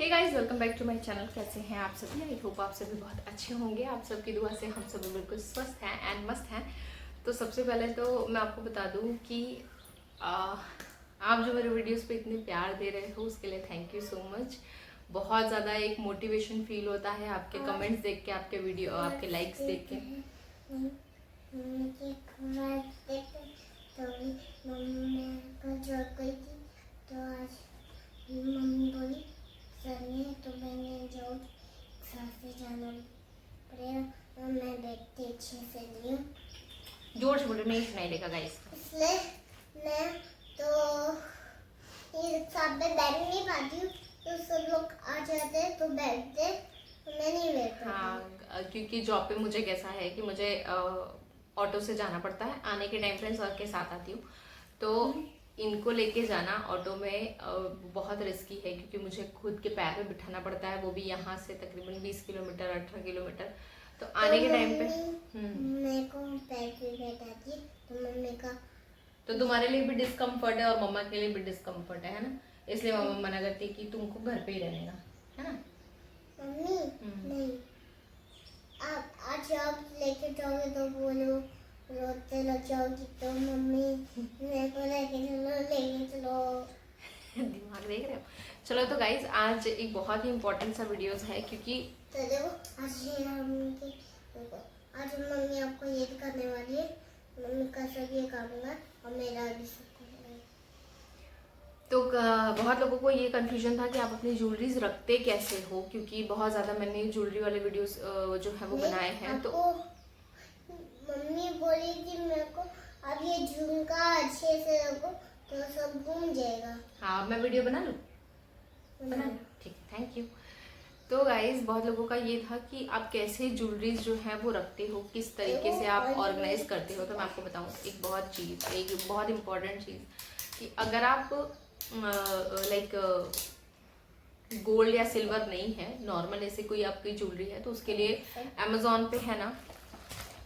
Guys, welcome back to my channel. कैसे हैं आप सभी? आई होप आप सभी बहुत अच्छे होंगे। आप सबकी दुआ से हम सभी बिल्कुल स्वस्थ हैं एंड मस्त हैं। तो सबसे पहले तो मैं आपको बता दूं कि आप जो मेरे वीडियोस पे इतने प्यार दे रहे हो उसके लिए थैंक यू सो मच। बहुत ज़्यादा एक मोटिवेशन फील होता है आपके कमेंट्स देख के, आपके वीडियो, आपके लाइक्स देख के। मम्मी बोली सनी है तो मैंने जो से जाना पड़ेगा और मैं बैठते अच्छे से लिया। जोर से बोलो, नहीं सुनाई देगा गाइस। इसलिए मैं तो ये साथ में बैठ नहीं पाती हूँ, तो सब लोग आ जाते हैं तो बैठते, तो मैं नहीं बैठ पाती। हाँ, क्योंकि जॉब पे मुझे कैसा है कि मुझे ऑटो से जाना पड़ता है। आने के टाइम फ्रेंड्स वर्क के साथ आती हूँ, तो इनको लेके जाना ऑटो में बहुत रिस्की है, क्योंकि मुझे खुद के पैर पे बिठाना पड़ता है, वो भी यहाँ से तकरीबन 20 किलोमीटर 18 किलोमीटर। तो आने के टाइम पे मेरे को पैर पे बैठाती है, तो मम्मी का तो तुम्हारे लिए भी डिस्कम्फर्ट है और मम्मा के लिए भी डिस्कम्फर्ट है ना। इसलिए मम्मा मना करती है कि तुमको घर पे ही रहने का, है ना। मम्मी नहीं, आप आज आप लेके जाओगे तो बोलो रोते लग जाओगी, तो मम्मी मेरे को लेके चलो दिमाग देख रहे हो। चलो तो गाइज, आज एक बहुत ही इम्पोर्टेंट सा वीडियोस है, क्योंकि तो देखो आज मम्मी आपको ये करने वाली है। मम्मी का सब ये करूँगा और मेरा भी सब करूँगा। तो बहुत लोगों को ये कन्फ्यूजन था कि आप अपनी ज्वेलरीज रखते कैसे हो, क्योंकि बहुत ज़्यादा मैंने ज्वेलरी वाले वीडियोस जो है वो बनाए हैं। तो मम्मी बोली कि मेरे को अब ये झुमका अच्छे से रखो तो सब घूम जाएगा। हाँ, मैं वीडियो बना लूँ? बना लूँ, ठीक, थैंक यू। तो गाइज, बहुत लोगों का ये था कि आप कैसे ज्वेलरीज जो है वो रखते हो, किस तरीके से आप ऑर्गेनाइज करते हो। तो मैं आपको बताऊँ एक बहुत इम्पॉर्टेंट चीज़ कि अगर आप लाइक गोल्ड या सिल्वर नहीं है, नॉर्मल ऐसे कोई आपकी ज्वेलरी है, तो उसके लिए अमेजोन पे है ना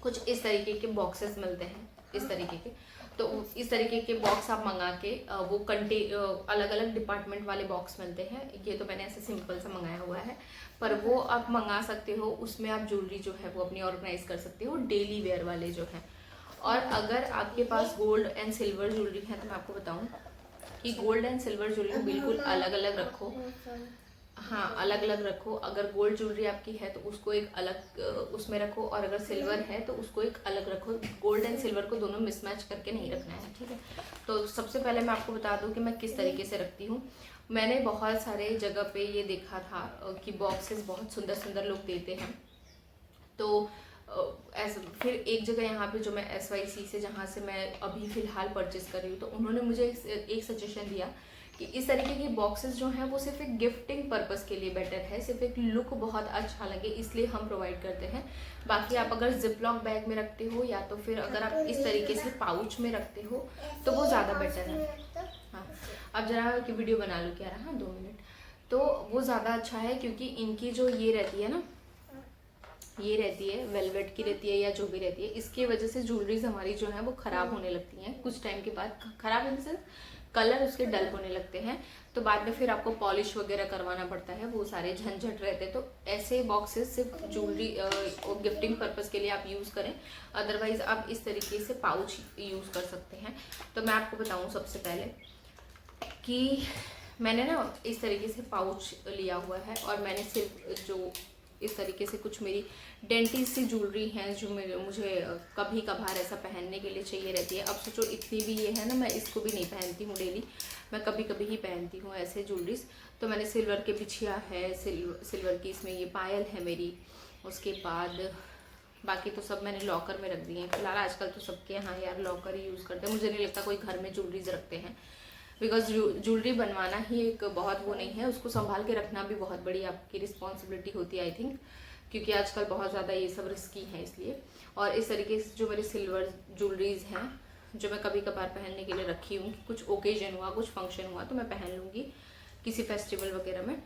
कुछ इस तरीके के बॉक्सेस मिलते हैं, इस तरीके के। तो इस तरीके के बॉक्स आप मंगा के वो अलग अलग डिपार्टमेंट वाले बॉक्स मिलते हैं। ये तो मैंने ऐसे सिंपल सा मंगाया हुआ है, पर वो आप मंगा सकते हो। उसमें आप ज्वेलरी जो है वो अपनी ऑर्गेनाइज कर सकते हो, डेली वेयर वाले जो है। और अगर आपके पास गोल्ड एंड सिल्वर ज्वेलरी है, तो मैं आपको बताऊं कि गोल्ड एंड सिल्वर ज्वेलरी बिल्कुल अलग अलग रखो। हाँ, अलग अलग रखो। अगर गोल्ड ज्वेलरी आपकी है तो उसको एक अलग उसमें रखो, और अगर सिल्वर है तो उसको एक अलग रखो। गोल्ड एंड सिल्वर को दोनों मिसमैच करके नहीं रखना है, ठीक है। तो सबसे पहले मैं आपको बता दूं कि मैं किस तरीके से रखती हूँ। मैंने बहुत सारे जगह पे ये देखा था कि बॉक्सेस बहुत सुंदर सुंदर लोग देते हैं। तो फिर एक जगह यहाँ पे जो मैं SYC से, जहाँ से मैं अभी फ़िलहाल परचेज़ कर रही हूँ, तो उन्होंने मुझे एक सजेशन दिया कि इस तरीके के बॉक्सेस जो हैं वो सिर्फ एक गिफ्टिंग पर्पस के लिए बेटर है, सिर्फ एक लुक बहुत अच्छा लगे इसलिए हम प्रोवाइड करते हैं। बाकी आप अगर जिपलॉक बैग में रखते हो या तो फिर अगर आप इस तरीके से पाउच में रखते हो तो वो ज़्यादा बेटर है। हाँ, अब जरा की वीडियो बना लो क्या रहा, 2 मिनट। तो वो ज़्यादा अच्छा है, क्योंकि इनकी जो ये रहती है ना, ये रहती है वेलवेट की रहती है या जो भी रहती है, इसकी वजह से ज्वेलरीज हमारी जो है वो ख़राब होने लगती हैं कुछ टाइम के बाद। ख़राब इन से कलर उसके डल होने लगते हैं, तो बाद में फिर आपको पॉलिश वगैरह करवाना पड़ता है, वो सारे झंझट रहते हैं। तो ऐसे बॉक्सेस सिर्फ ज्वेलरी और गिफ्टिंग पर्पस के लिए आप यूज़ करें, अदरवाइज आप इस तरीके से पाउच यूज़ कर सकते हैं। तो मैं आपको बताऊँ सबसे पहले कि मैंने ना इस तरीके से पाउच लिया हुआ है, और मैंने सिर्फ जो इस तरीके से कुछ मेरी डेंटिस सी ज्वेलरी हैं जो मुझे कभी कभार ऐसा पहनने के लिए चाहिए रहती है। अब सोचो इतनी भी ये है ना, मैं इसको भी नहीं पहनती हूँ डेली, मैं कभी कभी ही पहनती हूँ ऐसे ज्वेलरीज। तो मैंने सिल्वर के बिछिया है, सिल्वर की इसमें ये पायल है मेरी। उसके बाद बाकी तो सब मैंने लॉकर में रख दिए हैं फिलहाल। आजकल तो सबके यहाँ यार लॉकर ही यूज़ करते हैं, मुझे नहीं लगता कोई घर में ज्वेलरीज रखते हैं, बिकॉज ज्वेलरी बनवाना ही एक बहुत वो नहीं है, उसको संभाल के रखना भी बहुत बड़ी आपकी रिस्पॉन्सिबिलिटी होती है आई थिंक, क्योंकि आजकल बहुत ज़्यादा ये सब रिस्की है इसलिए। और इस तरीके से जो मेरी सिल्वर ज्वेलरीज हैं जो मैं कभी कभार पहनने के लिए रखी हूँ, कुछ ओकेजन हुआ, कुछ फंक्शन हुआ तो मैं पहन लूँगी किसी फेस्टिवल वगैरह में।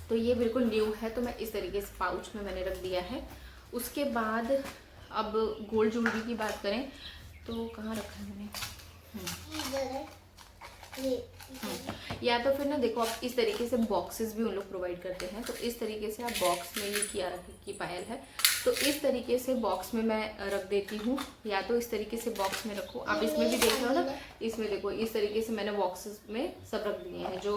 तो ये बिल्कुल न्यू है, तो मैं इस तरीके से पाउच में मैंने रख दिया है। उसके बाद अब गोल्ड ज्वेलरी की बात करें तो कहाँ रखा है मैंने, या तो फिर ना देखो आप इस तरीके से बॉक्सेस भी उन लोग प्रोवाइड करते हैं, तो इस तरीके से आप बॉक्स में ये कियारा की पायल है, तो इस तरीके से बॉक्स में मैं रख देती हूँ, या तो इस तरीके से बॉक्स में रखो। आप इसमें भी देख रहे हो ना, इसमें देखो इस तरीके से मैंने बॉक्सेस में सब रख दिए हैं जो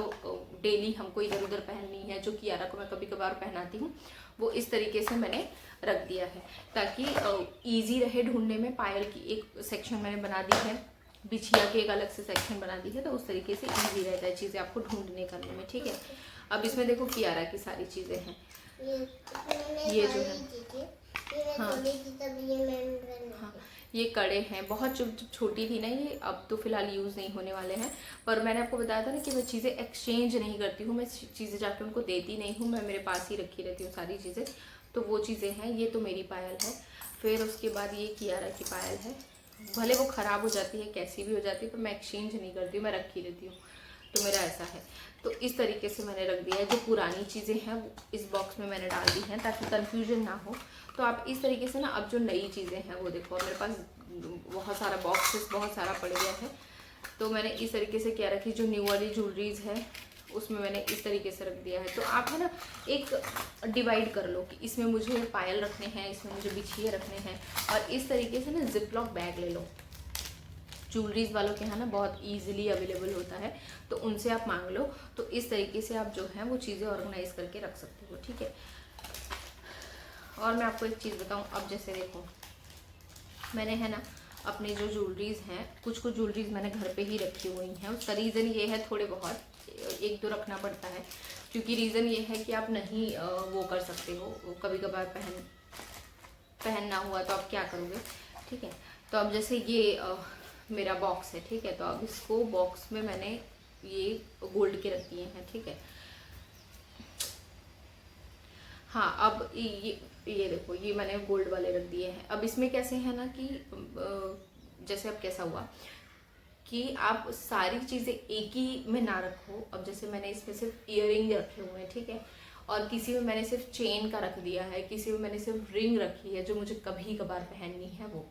डेली हमको इधर उधर पहननी है, जो कियारा को मैं कभी कभार पहनाती हूँ, वो इस तरीके से मैंने रख दिया है ताकि ईजी रहे ढूंढने में। पायल की एक सेक्शन मैंने बना दी है, बिछिया की एक अलग से सेक्शन बना दी है, तो उस तरीके से ईजी रहता है चीज़ें आपको ढूंढने करने में, ठीक है। अब इसमें देखो कियारा की सारी चीज़ें हैं, ये जो है हाँ ये कड़े हैं, बहुत छोटी थी ना ये, अब तो फिलहाल यूज़ नहीं होने वाले हैं, पर मैंने आपको बताया था ना कि मैं चीज़ें एक्सचेंज नहीं करती हूँ, मैं चीज़ें जाके उनको देती नहीं हूँ, मैं मेरे पास ही रखी रहती हूँ सारी चीज़ें, तो वो चीज़ें हैं। ये तो मेरी पायल है, फिर उसके बाद ये कियारा की पायल है, भले वो ख़राब हो जाती है कैसी भी हो जाती है, पर मैं एक्सचेंज नहीं करती हूँ, मैं रखी रहती हूँ, तो मेरा ऐसा है। तो इस तरीके से मैंने रख दिया है, जो पुरानी चीज़ें हैं वो इस बॉक्स में मैंने डाल दी हैं ताकि कन्फ्यूजन ना हो। तो आप इस तरीके से ना, अब जो नई चीज़ें हैं वो देखो, मेरे पास बहुत सारा बॉक्सेस बहुत सारा पड़ गया है, तो मैंने इस तरीके से क्या रखी, जो न्यू वाली ज्वेलरीज है उसमें मैंने इस तरीके से रख दिया है। तो आप है ना एक डिवाइड कर लो कि इसमें मुझे पायल रखने हैं, इसमें मुझे बिछिए रखने हैं, और इस तरीके से ना जिपलॉक बैग ले लो। ज्वेलरीज वालों के यहाँ ना बहुत इजीली अवेलेबल होता है, तो उनसे आप मांग लो, तो इस तरीके से आप जो है वो चीज़ें ऑर्गेनाइज करके रख सकते हो, ठीक है। और मैं आपको एक चीज़ बताऊँ, अब जैसे देखो मैंने है ना अपने जो ज्वेलरीज हैं, कुछ ज्वेलरीज मैंने घर पे ही रखी हुई हैं। उसका रीज़न ये है, थोड़े बहुत एक दो रखना पड़ता है, क्योंकि रीज़न ये है कि आप नहीं वो कर सकते हो, कभी कभार पहनना हुआ तो आप क्या करोगे, ठीक है। तो अब जैसे ये मेरा बॉक्स है, ठीक है, तो अब इसको बॉक्स में मैंने ये गोल्ड के रख दिए हैं, ठीक है। हाँ अब ये देखो, ये मैंने गोल्ड वाले रख दिए हैं। अब इसमें कैसे है ना कि जैसे अब कैसा हुआ कि आप सारी चीज़ें एक ही में ना रखो। अब जैसे मैंने इसमें सिर्फ ईयरिंग रखे हुए हैं, ठीक है, और किसी में मैंने सिर्फ चेन का रख दिया है, किसी में मैंने सिर्फ रिंग रखी है जो मुझे कभी कभार पहननी है वो,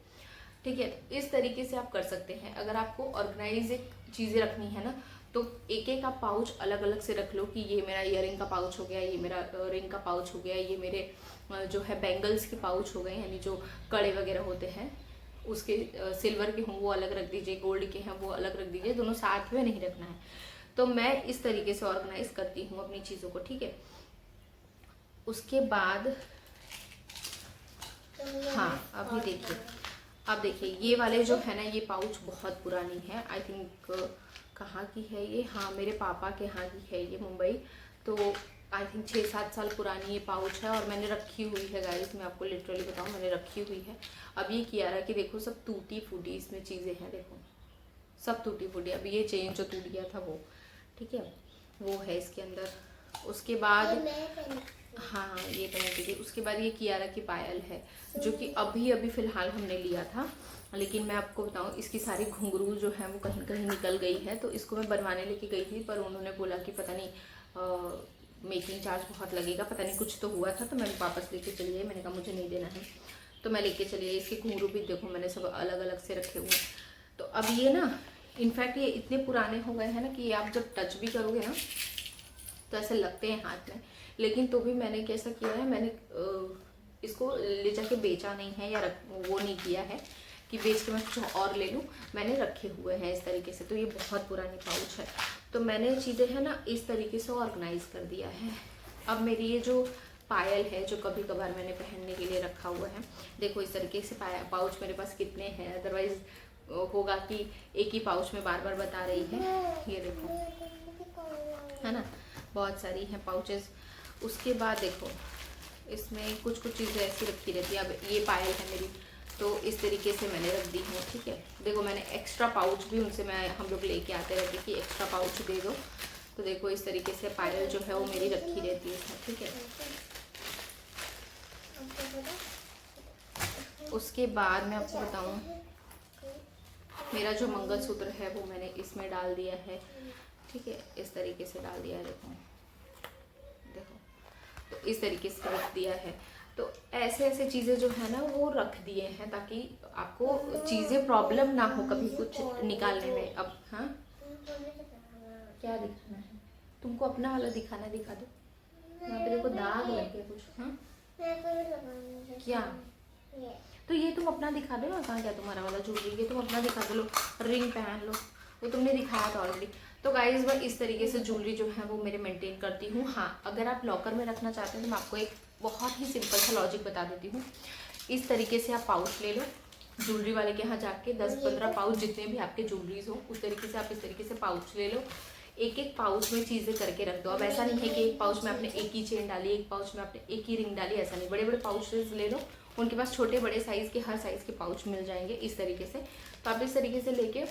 ठीक है। इस तरीके से आप कर सकते हैं। अगर आपको ऑर्गेनाइज चीज़ें रखनी है ना, तो एक एक आप पाउच अलग अलग से रख लो कि ये मेरा ईयरिंग का पाउच हो गया, ये मेरा रिंग का पाउच हो गया, ये मेरे जो है बैंगल्स के पाउच हो गए, यानी जो कड़े वगैरह होते हैं उसके सिल्वर के हों वो अलग रख दीजिए, गोल्ड के हैं वो अलग रख दीजिए, दोनों साथ में नहीं रखना है। तो मैं इस तरीके से ऑर्गेनाइज करती हूँ अपनी चीज़ों को, ठीक है। उसके बाद हाँ अब ये देखिए, अब देखिए ये वाले जो है ना, ये पाउच बहुत पुरानी है, आई थिंक कहाँ की है ये, हाँ मेरे पापा के यहाँ की है ये, मुंबई। तो आई थिंक 6-7 साल पुरानी ये पाउच है, और मैंने रखी हुई है गाइस, मैं आपको लिटरली बताऊँ मैंने रखी हुई है। अब ये कियारा की देखो सब टूटी फूटी इसमें चीज़ें हैं, देखो सब टूटी फूटी। अब ये चेन जो टूट गया था वो, ठीक है, वो है इसके अंदर। उसके बाद हाँ ये पहनती थी। उसके बाद ये कियारा की पायल है, जो कि अभी फिलहाल हमने लिया था, लेकिन मैं आपको बताऊं इसकी सारी घुंघरू जो है वो कहीं कहीं निकल गई है, तो इसको मैं बनवाने लेके गई थी, पर उन्होंने बोला कि पता नहीं मेकिंग चार्ज बहुत लगेगा, पता नहीं कुछ तो हुआ था, तो मैं वापस लेके चली आई। मैंने कहा मुझे नहीं देना है, तो मैं लेके चली आई। इसके घुंघरू भी देखो मैंने सब अलग अलग से रखे हुए हैं। तो अब ये ना इनफैक्ट ये इतने पुराने हो गए हैं ना कि आप जब टच भी करोगे ना तो ऐसे लगते हैं हाथ में, लेकिन तो भी मैंने कैसा किया है, मैंने इसको ले जाके बेचा नहीं है, या वो नहीं किया है कि बेच के मैं कुछ और ले लूँ, मैंने रखे हुए हैं इस तरीके से। तो ये बहुत पुरानी पाउच है, तो मैंने चीज़ें है ना इस तरीके से ऑर्गेनाइज कर दिया है। अब मेरी ये जो पायल है जो कभी कभार मैंने पहनने के लिए रखा हुआ है, देखो इस तरीके से पाउच मेरे पास कितने हैं, अदरवाइज होगा कि एक ही पाउच में बार बार बता रही है। ये देखो है ना, बहुत सारी हैं पाउचेस। उसके बाद देखो इसमें कुछ चीज़ें ऐसी रखी रहती है। अब ये पायल है मेरी, तो इस तरीके से मैंने रख दी हूँ, ठीक है। देखो मैंने एक्स्ट्रा पाउच भी उनसे हम लोग लेके आते रहते कि एक्स्ट्रा पाउच दे दो, तो देखो इस तरीके से पायल जो है वो मेरी रखी रहती है इसमें, ठीक है। उसके बाद मैं आपको बताऊँ, मेरा जो मंगलसूत्र है वो मैंने इसमें डाल दिया है, ठीक है, इस तरीके से डाल दिया है। देखो तो इस तरीके से रख दिया है। तो ऐसे ऐसे चीज़ें जो है ना वो रख दिए हैं ताकि आपको चीज़ें प्रॉब्लम ना हो कभी कुछ निकालने में। अब हाँ दिखाना है तुमको? अपना वाला दिखाना है, दिखा दो। वहाँ पे देखो दाग लग गया कुछ। हाँ मेरे को भी लगाना है। क्या? ये तो ये तुम अपना दिखा दो ना, कहाँ गया तुम्हारा वाला ज्वेलरी? ये तुम अपना दिखा दो, लो रिंग पहन लो, वो तुमने दिखाया था ऑलरेडी। तो गाइज मैं इस तरीके से ज्वेलरी जो है वो मेरे मेंटेन करती हूँ। हाँ अगर आप लॉकर में रखना चाहते हैं तो मैं आपको एक बहुत ही सिंपल सा लॉजिक बता देती हूँ। इस तरीके से आप पाउच ले लो, ज्वेलरी वाले के यहाँ जाके 10-15 पाउच जितने भी आपके ज्वेलरीज हो उस तरीके से आप इस तरीके से पाउच ले लो। एक एक पाउच में चीज़ें करके रख दो। अब ऐसा नहीं है कि एक पाउच में आपने एक ही चेन डाली, एक पाउच में आपने एक ही रिंग डाली, ऐसा नहीं। बड़े बड़े पाउचेस ले लो, उनके पास छोटे बड़े साइज़ के हर साइज़ के पाउच मिल जाएंगे इस तरीके से। तो आप इस तरीके से लेके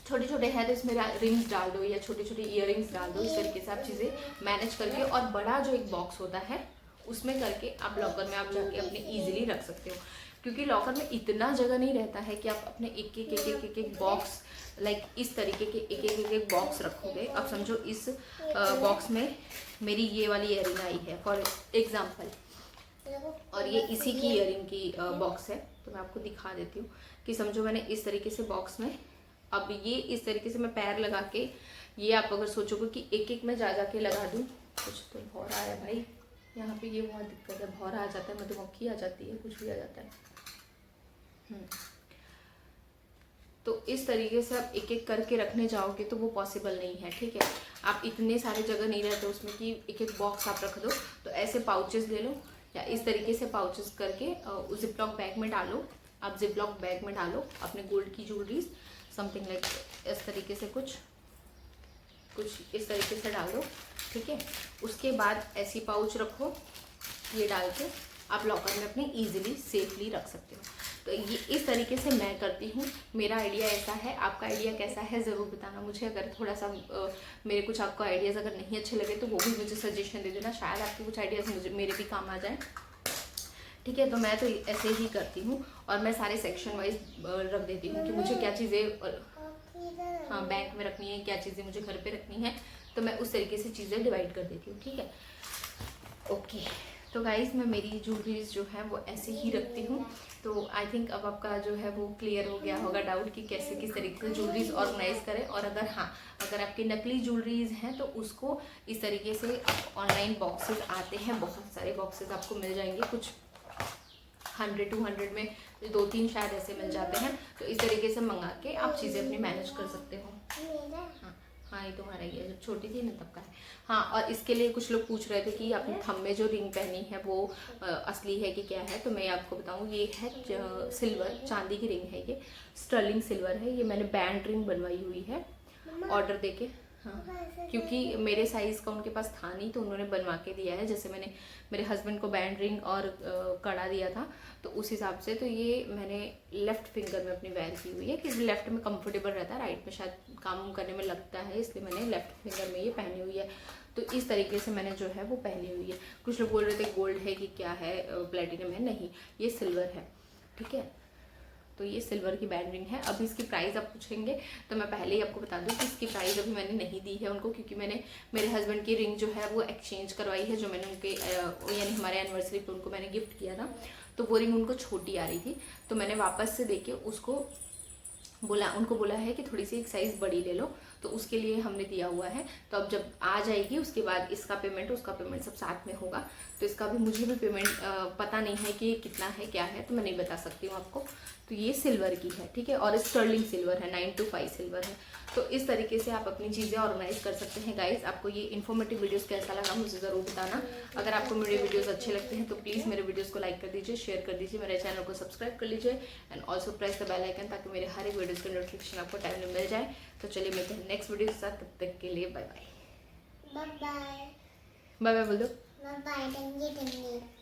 छोटे छोटे है तो इसमें रिंग्स डाल दो या छोटे छोटे इयररिंग्स डाल दो। इस तरीके से आप चीज़ें मैनेज करके, और बड़ा जो एक बॉक्स होता है उसमें करके आप लॉकर में आप जाके अपने ईजिली रख सकते हो। क्योंकि लॉकर में इतना जगह नहीं रहता है कि आप अपने एक बॉक्स लाइक इस तरीके के एक बॉक्स रखोगे। अब समझो इस बॉक्स में मेरी ये वाली इयररिंग आई है फॉर एग्जाम्पल, और ये इसी की इयररिंग की बॉक्स है। तो मैं आपको दिखा देती हूँ कि समझो मैंने इस तरीके से बॉक्स में, अब ये इस तरीके से मैं पैर लगा के, ये आप अगर सोचोगे कि एक एक में जा के लगा दूँ, कुछ तो भौरा है भाई यहाँ पे, ये बहुत दिक्कत है, भौरा आ जाता है, मधुमक्खी आ जाती है, कुछ भी आ जाता है। तो इस तरीके से आप एक एक करके रखने जाओगे तो वो पॉसिबल नहीं है, ठीक है। आप इतने सारे जगह नहीं रहते उसमें कि एक एक बॉक्स आप रख दो। तो ऐसे पाउचेस ले लो या इस तरीके से पाउचेस करके जिपलॉक बैग में डालो। आप जिपलॉक बैग में डालो अपने गोल्ड की ज्वेलरीज, समथिंग लाइक इस तरीके से कुछ इस तरीके से डाल दो, ठीक है। उसके बाद ऐसी पाउच रखो, ये डाल के आप लॉकर में अपने ईजिली सेफली रख सकते हो। तो ये इस तरीके से मैं करती हूँ। मेरा आइडिया ऐसा है, आपका आइडिया कैसा है ज़रूर बताना मुझे। अगर थोड़ा सा मेरे कुछ आपको आइडियाज़ अगर नहीं अच्छे लगे तो वो भी मुझे सजेशन दे देना, शायद आपके कुछ आइडियाज़ मुझे मेरे भी काम आ जाए, ठीक है। तो मैं तो ऐसे ही करती हूँ और मैं सारे सेक्शन वाइज रख देती हूँ कि मुझे क्या चीज़ें हाँ बैंक में रखनी है, क्या चीज़ें मुझे घर पे रखनी है, तो मैं उस तरीके से चीज़ें डिवाइड कर देती हूँ, ठीक है। ओके तो गाइज़ मैं मेरी ज्वेलरीज जो है वो ऐसे ही रखती हूँ। तो आई थिंक अब आपका जो है वो क्लियर हो गया होगा डाउट कि कैसे किस तरीके से ज्वेलरीज ऑर्गेनाइज करें। और अगर आपकी नकली ज्वेलरीज हैं तो उसको इस तरीके से ऑनलाइन बॉक्सेस आते हैं, बहुत सारे बॉक्सेस आपको मिल जाएंगे, कुछ 100-200 में 2-3 शायद ऐसे मिल जाते हैं। तो इस तरीके से मंगा के आप चीज़ें अपनी मैनेज कर सकते हो। हाँ ये तुम्हारा ही है, जब छोटी थी ना तब का है। हाँ और इसके लिए कुछ लोग पूछ रहे थे कि आपने थंब में जो रिंग पहनी है वो असली है कि क्या है। तो मैं आपको बताऊँ ये है सिल्वर, चांदी की रिंग है, ये स्टर्लिंग सिल्वर है। ये मैंने बैंड रिंग बनवाई हुई है ऑर्डर देके। हाँ क्योंकि मेरे साइज़ का उनके पास था नहीं तो उन्होंने बनवा के दिया है। जैसे मैंने मेरे हस्बैंड को बैंड रिंग और कड़ा दिया था तो उस हिसाब से। तो ये मैंने लेफ़्ट फिंगर में अपनी वेयर की हुई है कि लेफ़्ट में कंफर्टेबल रहता है, राइट में शायद काम करने में लगता है, इसलिए मैंने लेफ़्ट फिंगर में ये पहनी हुई है। तो इस तरीके से मैंने जो है वो पहनी हुई है। कुछ लोग बोल रहे थे गोल्ड है कि क्या है, प्लेटिनम है, नहीं ये सिल्वर है, ठीक है। तो ये सिल्वर की बैंड रिंग है। अभी इसकी प्राइस आप पूछेंगे तो मैं पहले ही आपको बता दूं कि इसकी प्राइस अभी मैंने नहीं दी है उनको, क्योंकि मैंने मेरे हस्बैंड की रिंग जो है वो एक्सचेंज करवाई है, जो मैंने उनके यानी हमारे एनिवर्सरी पे उनको मैंने गिफ्ट किया था। तो वो रिंग उनको छोटी आ रही थी तो मैंने वापस से देके उनको बोला है कि थोड़ी सी एक साइज़ बड़ी ले लो, तो उसके लिए हमने दिया हुआ है। तो अब जब आ जाएगी उसके बाद इसका पेमेंट उसका पेमेंट सब साथ में होगा। तो इसका भी मुझे भी पेमेंट पता नहीं है कि कितना है क्या है, तो मैं नहीं बता सकती हूँ आपको। तो ये सिल्वर की है, ठीक है, और स्टर्लिंग सिल्वर है, 925 सिल्वर है। तो इस तरीके से आप अपनी चीज़ें ऑर्गेनाइज कर सकते हैं। गाइज आपको ये इन्फॉर्मेटिव वीडियोस कैसा लगा मुझे ज़रूर बताना। अगर आपको मेरे वीडियोस अच्छे लगते हैं तो प्लीज़ मेरे वीडियोस को लाइक कर दीजिए, शेयर कर दीजिए, मेरे चैनल को सब्सक्राइब कर लीजिए and also press the bell icon ताकि मेरे हर एक वीडियोज़ का नोटिफिकेशन आपको टाइम में मिल जाए। तो चलिए मिलते हैं नेक्स्ट वीडियो के साथ, तब तक के लिए bye bye. Bye bye bye bye बोल दो। Bye bye.